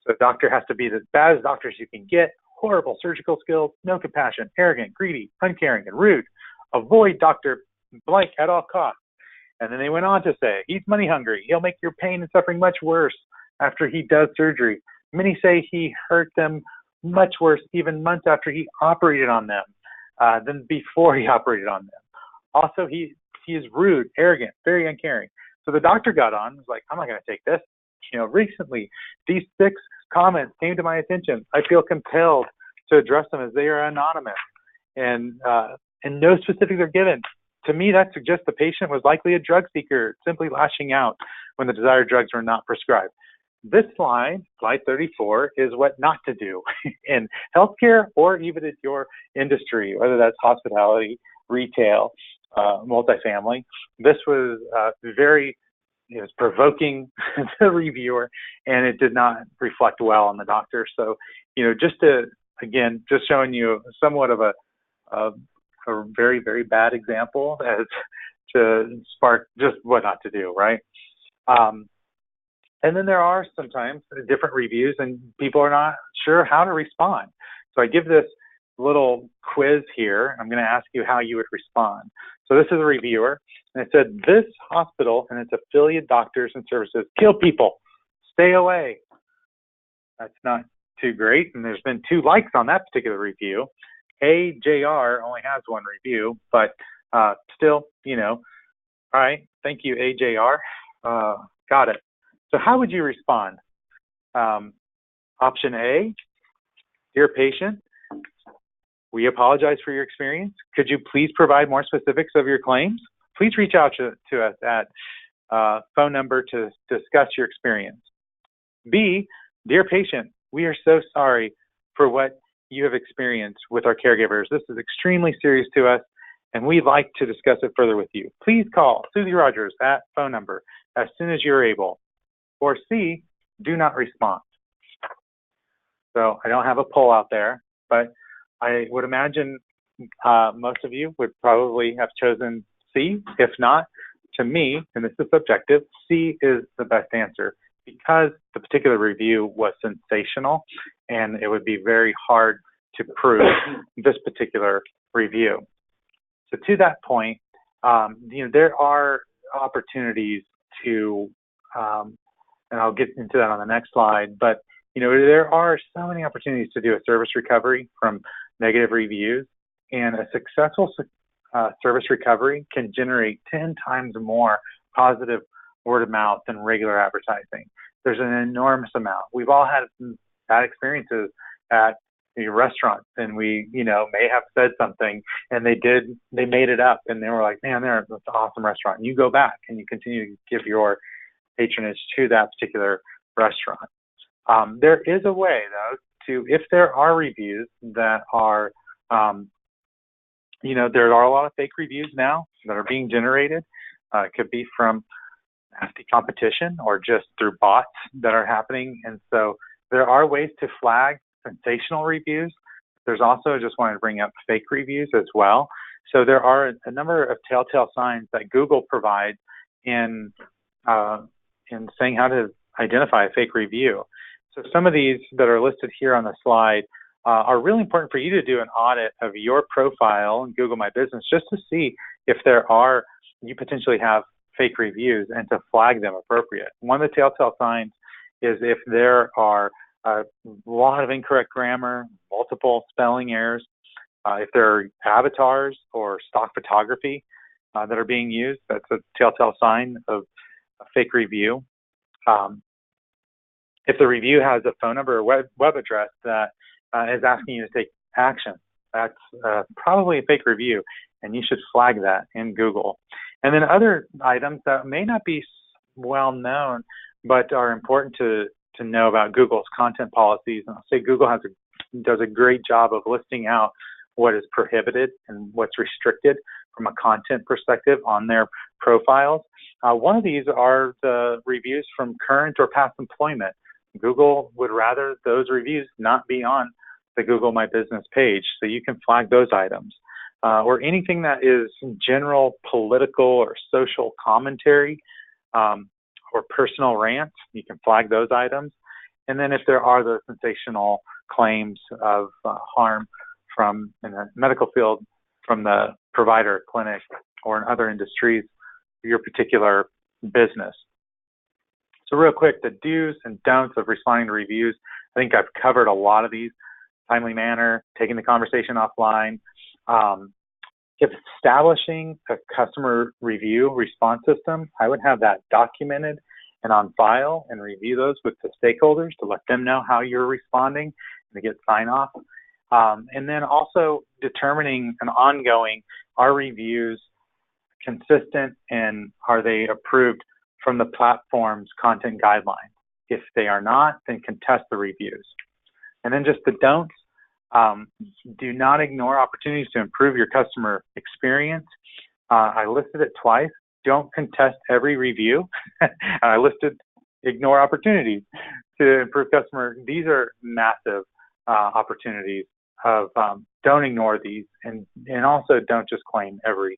So the doctor has to be as bad as doctors you can get, horrible surgical skills, no compassion, arrogant, greedy, uncaring, and rude. Avoid Dr. Blank at all costs. And then they went on to say, he's money hungry. He'll make your pain and suffering much worse after he does surgery. Many say he hurt them much worse even months after he operated on them than before he operated on them. Also, he is rude, arrogant, very uncaring. So the doctor got on, was like, I'm not going to take this. recently these 6 comments came to my attention. I feel compelled to address them as they are anonymous, and no specifics are given. To me, that suggests the patient was likely a drug seeker, simply lashing out when the desired drugs were not prescribed. This slide 34, is what not to do in healthcare or even in your industry, whether that's hospitality, retail, multifamily. This was it was provoking the reviewer, and it did not reflect well on the doctor. So, just showing you somewhat of a very, very bad example as to spark just what not to do, right? And then there are sometimes different reviews and people are not sure how to respond. So I give this little quiz here. I'm going to ask you how you would respond. So this is a reviewer, and it said, this hospital and its affiliate doctors and services kill people. Stay away. That's not too great, and there's been 2 likes on that particular review. AJR only has 1 review, but still, all right, thank you, AJR. Got it. So how would you respond? Option A, dear patient, we apologize for your experience. Could you please provide more specifics of your claims? Please reach out to us at phone number to discuss your experience. B, dear patient, we are so sorry for what you have experienced with our caregivers. This is extremely serious to us, and we'd like to discuss it further with you. Please call Susie Rogers at phone number as soon as you're able. Or C, do not respond. So I don't have a poll out there, but I would imagine most of you would probably have chosen C. If not, to me, and this is subjective, C is the best answer because the particular review was sensational and it would be very hard to prove this particular review. So to that point, there are opportunities to, and I'll get into that on the next slide, but there are so many opportunities to do a service recovery from negative reviews, and a successful service recovery can generate 10 times more positive word of mouth than regular advertising. There's an enormous amount. We've all had some bad experiences at restaurants, and we, may have said something, and they made it up, and they were like, man, that's an awesome restaurant. And you go back and you continue to give your patronage to that particular restaurant. There is a way, though, if there are reviews that are, there are a lot of fake reviews now that are being generated. It could be from nasty competition or just through bots that are happening. And so there are ways to flag sensational reviews. There's also, just wanted to bring up fake reviews as well. So there are a number of telltale signs that Google provides in saying how to identify a fake review. So some of these that are listed here on the slide are really important for you to do an audit of your profile in Google My Business just to see if you potentially have fake reviews and to flag them appropriate. One of the telltale signs is if there are a lot of incorrect grammar, multiple spelling errors, if there are avatars or stock photography that are being used, that's a telltale sign of a fake review. If the review has a phone number or web address that is asking you to take action, that's probably a fake review, and you should flag that in Google. And then other items that may not be well known, but are important to know about Google's content policies. And I'll say Google does a great job of listing out what is prohibited and what's restricted from a content perspective on their profiles. One of these are the reviews from current or past employment. Google would rather those reviews not be on the Google My Business page, so you can flag those items. Or anything that is general political or social commentary or personal rants, you can flag those items. And then if there are those sensational claims of harm from in the medical field, from the provider, clinic, or in other industries, your particular business. So real quick, the do's and don'ts of responding to reviews. I think I've covered a lot of these. Timely manner, taking the conversation offline. If establishing a customer review response system, I would have that documented and on file and review those with the stakeholders to let them know how you're responding and to get sign off. And then also determining and ongoing, are reviews consistent and are they approved from the platform's content guidelines? If they are not, then contest the reviews. And then just the don'ts, do not ignore opportunities to improve your customer experience. I listed it twice. Don't contest every review. I listed ignore opportunities to improve customer. These are massive opportunities of don't ignore these, and also don't just claim every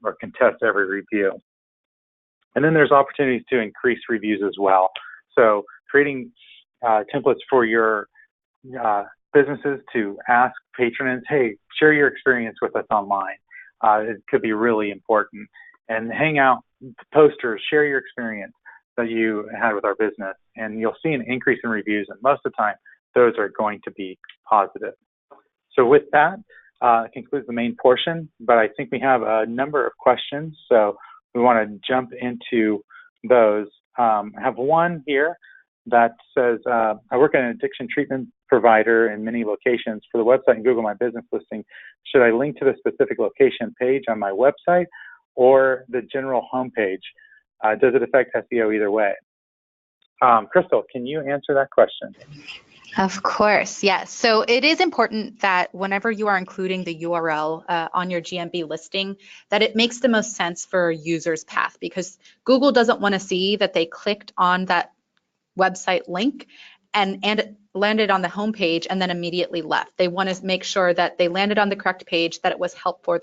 or contest every review. And then there's opportunities to increase reviews as well. So creating templates for your businesses to ask patrons, hey, share your experience with us online. It could be really important. And hang out posters, share your experience that you had with our business, and you'll see an increase in reviews, and most of the time those are going to be positive. So with that, concludes the main portion, but I think we have a number of questions, so we want to jump into those. I have one here that says, I work at an addiction treatment provider in many locations. For the website and Google My Business listing, should I link to the specific location page on my website or the general homepage? Does it affect SEO either way? Crystal, can you answer that question? Of course, yes. So it is important that whenever you are including the URL on your GMB listing, that it makes the most sense for a user's path, because Google doesn't want to see that they clicked on that website link and landed on the home page and then immediately left. They want to make sure that they landed on the correct page, that it was helpful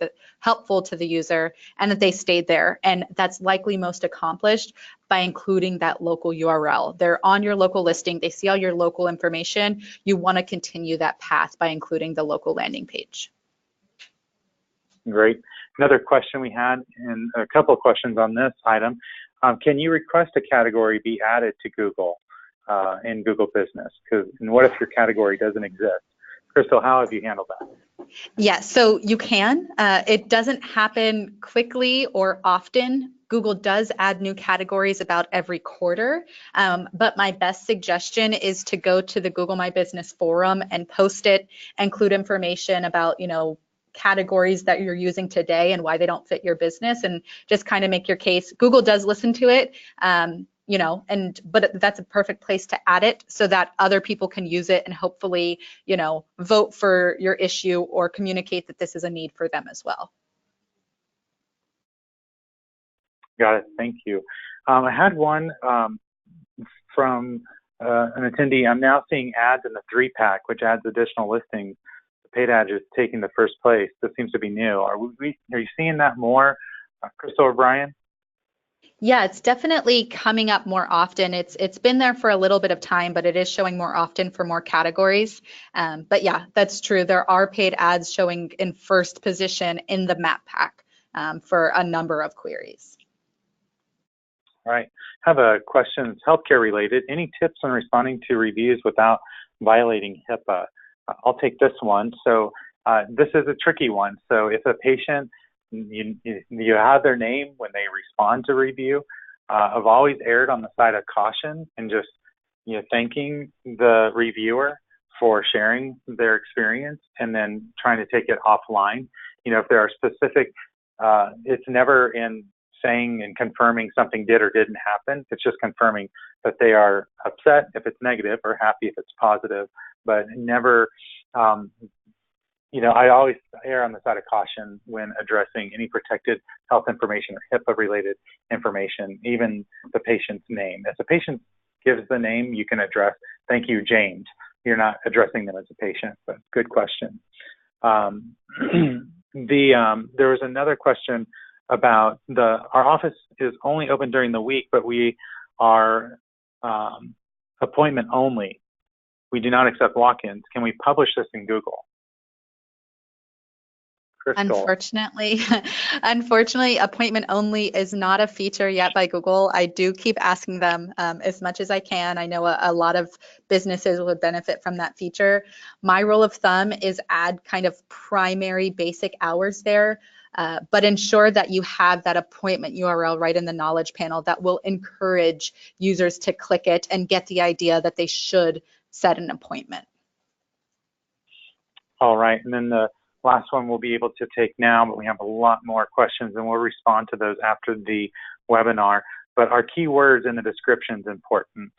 to the user, and that they stayed there. And that's likely most accomplished by including that local URL. They're on your local listing, they see all your local information. You want to continue that path by including the local landing page. Great. Another question we had, and a couple of questions on this item. Can you request a category be added to Google in Google Business? And what if your category doesn't exist? Crystal, how have you handled that? Yeah, so you can. It doesn't happen quickly or often. Google does add new categories about every quarter, but my best suggestion is to go to the Google My Business forum and post it, include information about, categories that you're using today and why they don't fit your business, and just kind of make your case. Google does listen to it, but that's a perfect place to add it so that other people can use it and hopefully, vote for your issue or communicate that this is a need for them as well. Got it. Thank you. I had one from an attendee. I'm now seeing ads in the 3-pack, which adds additional listings. The paid ad is taking the first place. This seems to be new. Are you seeing that more, Crystal or Brian? Yeah, it's definitely coming up more often. It's been there for a little bit of time, but it is showing more often for more categories. But yeah, that's true. There are paid ads showing in first position in the map pack for a number of queries. All right. I have a question, healthcare related. Any tips on responding to reviews without violating HIPAA? I'll take this one. So this is a tricky one. So if a patient, you have their name when they respond to review, I've always erred on the side of caution and just thanking the reviewer for sharing their experience and then trying to take it offline. If there are specific, it's never in saying and confirming something did or didn't happen. It's just confirming that they are upset if it's negative or happy if it's positive, but never, I always err on the side of caution when addressing any protected health information or HIPAA related information, even the patient's name. If the patient gives the name, you can address, thank you, James. You're not addressing them as a patient, but good question. There was another question about our office is only open during the week, but we are appointment only. We do not accept walk-ins. Can we publish this in Google? Crystal. Unfortunately, appointment only is not a feature yet by Google. I do keep asking them as much as I can. I know a lot of businesses would benefit from that feature. My rule of thumb is add kind of primary basic hours there. but ensure that you have that appointment URL right in the knowledge panel that will encourage users to click it and get the idea that they should set an appointment. All right, and then the last one we'll be able to take now, but we have a lot more questions and we'll respond to those after the webinar. But our keywords in the description is important.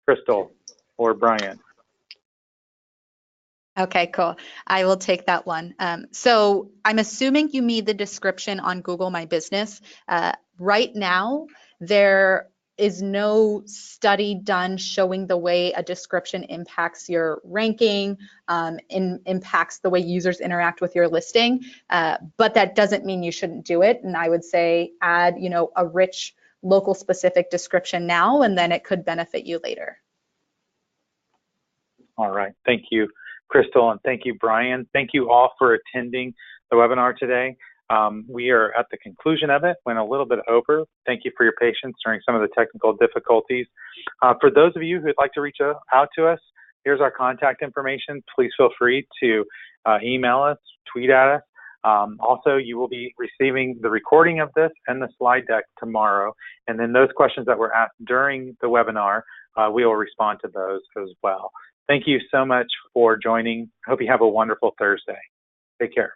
Crystal or Brian? Okay, cool. I will take that one. So I'm assuming you mean the description on Google My Business. Right now, there is no study done showing the way a description impacts your ranking, impacts the way users interact with your listing, but that doesn't mean you shouldn't do it. And I would say add, a rich local specific description now, and then it could benefit you later. All right, thank you, Crystal, and thank you, Brian. Thank you all for attending the webinar today. We are at the conclusion of it, went a little bit over. Thank you for your patience during some of the technical difficulties. For those of you who'd like to reach out to us, here's our contact information. Please feel free to email us, tweet at us. Also, you will be receiving the recording of this and the slide deck tomorrow. And then those questions that were asked during the webinar, we will respond to those as well. Thank you so much for joining. I hope you have a wonderful Thursday. Take care.